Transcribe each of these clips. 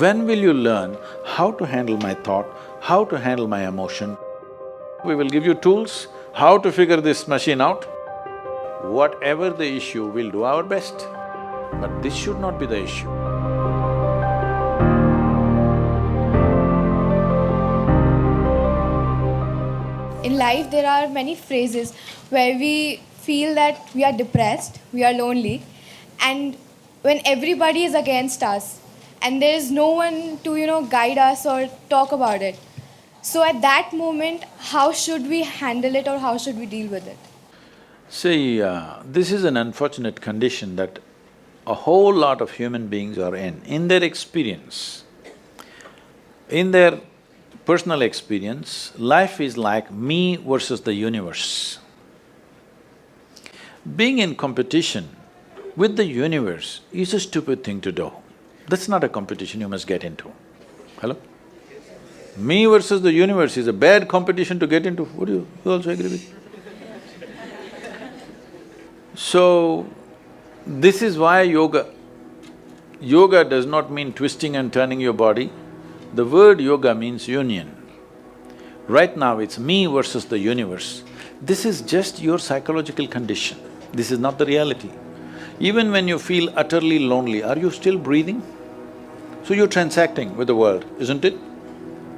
When will you learn how to handle my thought, how to handle my emotion? We will give you tools, how to figure this machine out. Whatever the issue, we'll do our best. But this should not be the issue. In life, there are many phrases where we feel that we are depressed, we are lonely, and when everybody is against us, and there is no one to, guide us or talk about it. So at that moment, how should we handle it or how should we deal with it? See, this is an unfortunate condition that a whole lot of human beings are in. In their experience, in their personal experience, life is like me versus the universe. Being in competition with the universe is a stupid thing to do. That's not a competition you must get into. Hello? Me versus the universe is a bad competition to get into. Would you also agree with me? So, this is why yoga. Yoga does not mean twisting and turning your body. The word yoga means union. Right now it's me versus the universe. This is just your psychological condition. This is not the reality. Even when you feel utterly lonely, are you still breathing? So you're transacting with the world, isn't it?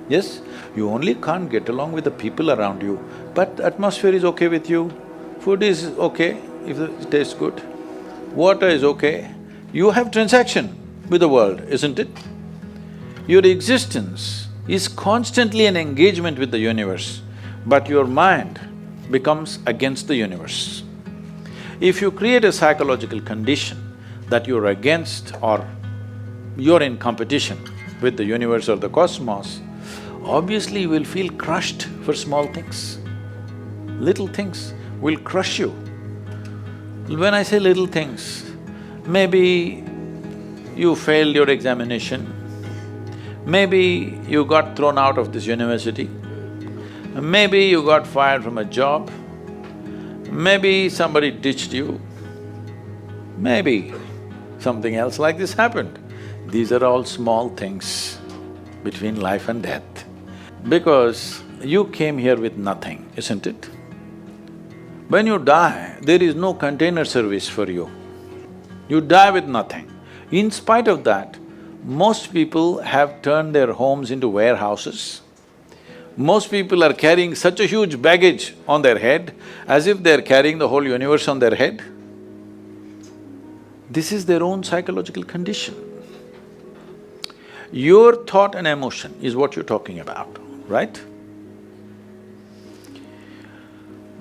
Yes? You only can't get along with the people around you, but the atmosphere is okay with you, food is okay if it tastes good, water is okay. You have transaction with the world, isn't it? Your existence is constantly an engagement with the universe, but your mind becomes against the universe. If you create a psychological condition that you're against or you're in competition with the universe or the cosmos, obviously you will feel crushed for small things. Little things will crush you. When I say little things, maybe you failed your examination, maybe you got thrown out of this university, maybe you got fired from a job, maybe somebody ditched you, maybe something else like this happened. These are all small things between life and death. Because you came here with nothing, isn't it? When you die, there is no container service for you. You die with nothing. In spite of that, most people have turned their homes into warehouses. Most people are carrying such a huge baggage on their head as if they're carrying the whole universe on their head. This is their own psychological condition. Your thought and emotion is what you're talking about, right?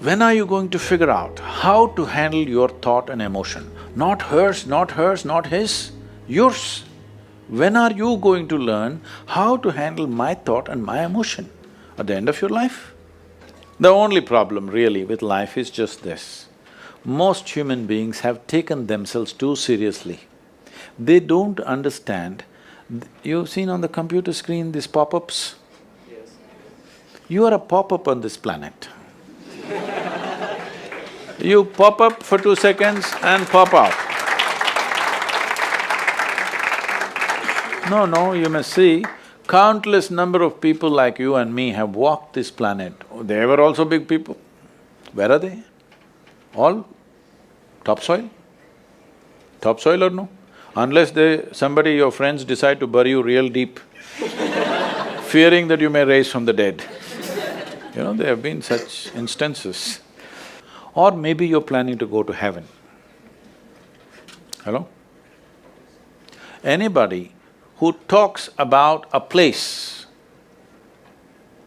When are you going to figure out how to handle your thought and emotion? Not hers, not hers, not his, yours. When are you going to learn how to handle my thought and my emotion? At the end of your life? The only problem really with life is just this. Most human beings have taken themselves too seriously. They don't understand. You've seen on the computer screen these pop-ups? Yes. You are a pop-up on this planet. You pop up for 2 seconds and pop out. No, you must see, countless number of people like you and me have walked this planet. They were also big people. Where are they? All topsoil? Topsoil or no? Unless somebody, your friends decide to bury you real deep, fearing that you may rise from the dead. There have been such instances. Or maybe you're planning to go to heaven. Hello? Anybody who talks about a place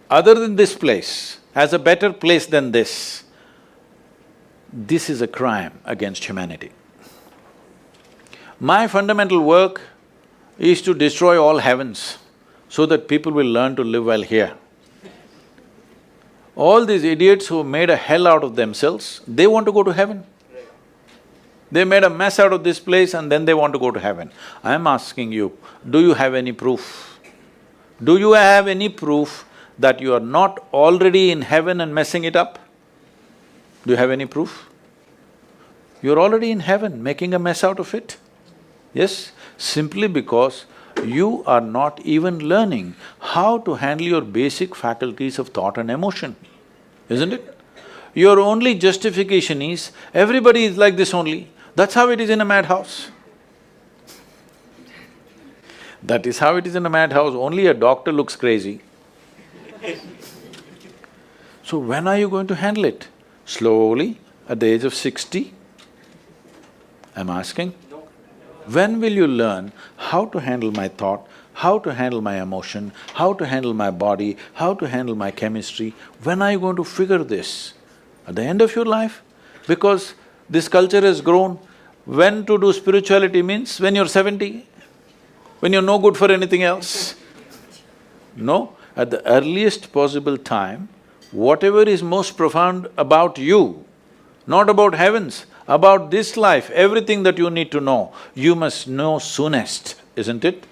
other than this place as a better place than this is a crime against humanity. My fundamental work is to destroy all heavens so that people will learn to live well here. All these idiots who made a hell out of themselves, they want to go to heaven. They made a mess out of this place and then they want to go to heaven. I am asking you, do you have any proof? Do you have any proof that you are not already in heaven and messing it up? Do you have any proof? You're already in heaven, making a mess out of it. Yes, simply because you are not even learning how to handle your basic faculties of thought and emotion, isn't it? Your only justification is, everybody is like this only, that's how it is in a madhouse. That is how it is in a madhouse, only a doctor looks crazy. So when are you going to handle it? Slowly, at the age of 60? I'm asking. When will you learn how to handle my thought, how to handle my emotion, how to handle my body, how to handle my chemistry? When are you going to figure this? At the end of your life? Because this culture has grown, when to do spirituality means when you're 70, when you're no good for anything else. No, at the earliest possible time, whatever is most profound about you, not about heavens, about this life, everything that you need to know, you must know soonest, isn't it?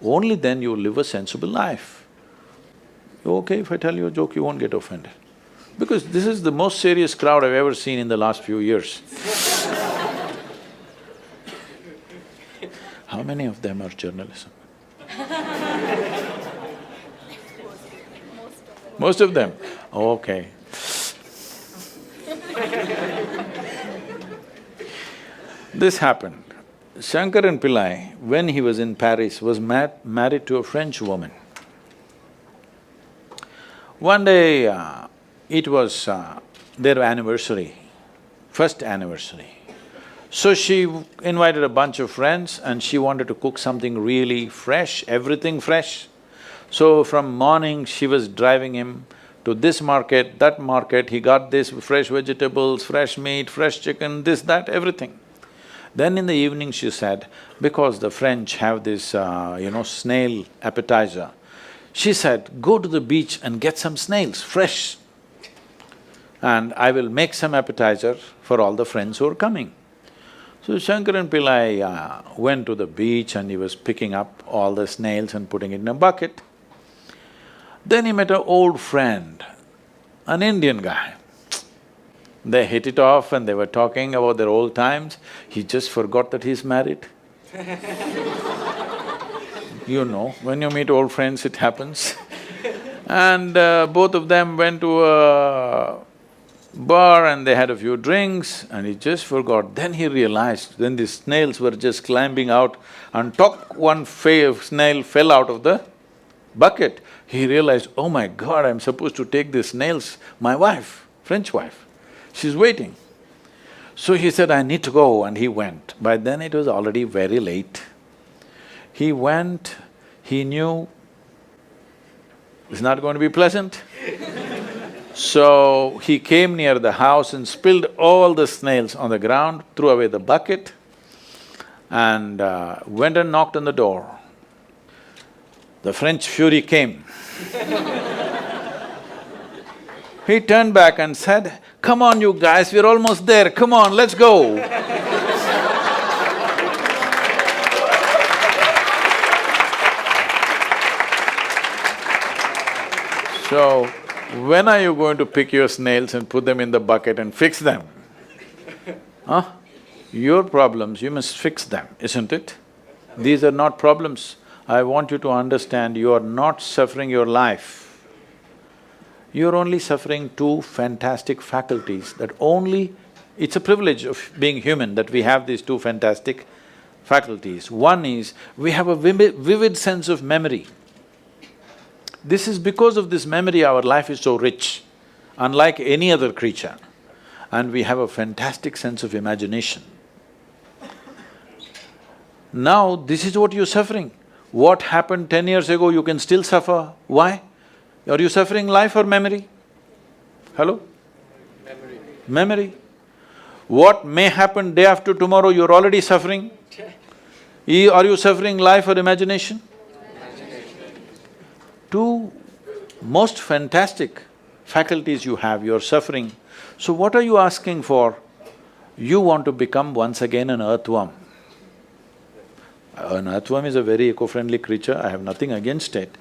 Only then you will live a sensible life. Okay, if I tell you a joke, you won't get offended. Because this is the most serious crowd I've ever seen in the last few years. How many of them are journalism? Most of them? Okay. This happened. Shankaran Pillai, when he was in Paris, was married to a French woman. One day, it was their anniversary, first anniversary. So she invited a bunch of friends and she wanted to cook something really fresh, everything fresh. So from morning, she was driving him to this market, that market, he got this fresh vegetables, fresh meat, fresh chicken, this, that, everything. Then in the evening she said, because the French have this, snail appetizer, she said, go to the beach and get some snails, fresh, and I will make some appetizer for all the friends who are coming. So Shankaran Pillai went to the beach and he was picking up all the snails and putting it in a bucket. Then he met an old friend, an Indian guy. They hit it off and they were talking about their old times. He just forgot that he's married. You know, when you meet old friends, it happens. And both of them went to a bar and they had a few drinks and he just forgot. Then he realized, then the snails were just climbing out and one snail fell out of the bucket. He realized, oh my God, I'm supposed to take these snails, my wife, French wife, she's waiting. So he said, I need to go, and he went. By then it was already very late. He went, he knew it's not going to be pleasant. So he came near the house and spilled all the snails on the ground, threw away the bucket and went and knocked on the door. The French fury came. He turned back and said, come on you guys, we're almost there, come on, let's go. So, when are you going to pick your snails and put them in the bucket and fix them? Huh? Your problems, you must fix them, isn't it? These are not problems. I want you to understand, you are not suffering your life. You're only suffering two fantastic faculties that only… It's a privilege of being human that we have these two fantastic faculties. One is, we have a vivid sense of memory. This is because of this memory our life is so rich, unlike any other creature. And we have a fantastic sense of imagination. Now, this is what you're suffering. What happened 10 years ago, you can still suffer. Why? Are you suffering life or memory? Hello? Memory. Memory. What may happen day after tomorrow, you're already suffering. Are you suffering life or imagination? Two most fantastic faculties you have, you're suffering. So what are you asking for? You want to become once again an earthworm. An earthworm is a very eco-friendly creature, I have nothing against it.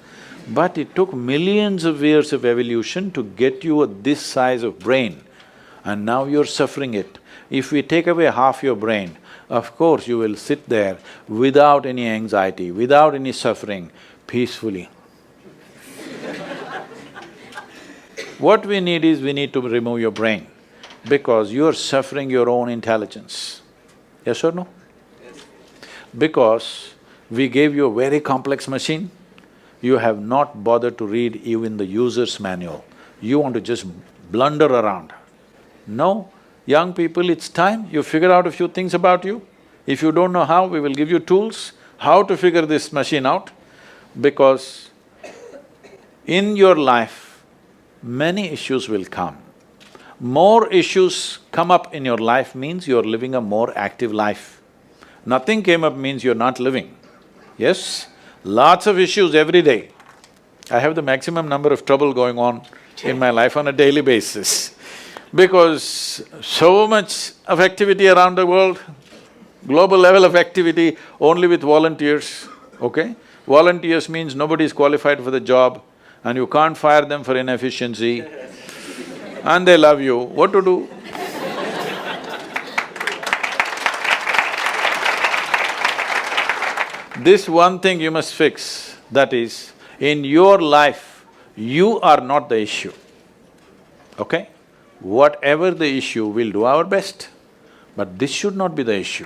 But it took millions of years of evolution to get you this size of brain, and now you're suffering it. If we take away half your brain, of course you will sit there without any anxiety, without any suffering, peacefully. What we need is, we need to remove your brain, because you are suffering your own intelligence. Yes or no? Yes. Because we gave you a very complex machine, you have not bothered to read even the user's manual. You want to just blunder around. No, young people, it's time you figure out a few things about you. If you don't know how, we will give you tools, how to figure this machine out, because in your life, many issues will come. More issues come up in your life means you're living a more active life. Nothing came up means you're not living. Yes? Lots of issues every day. I have the maximum number of trouble going on in my life on a daily basis, because so much of activity around the world, global level of activity only with volunteers, okay? Volunteers means nobody is qualified for the job and you can't fire them for inefficiency and they love you, what to do? This one thing you must fix, that is, in your life, you are not the issue, okay? Whatever the issue, we'll do our best, but this should not be the issue.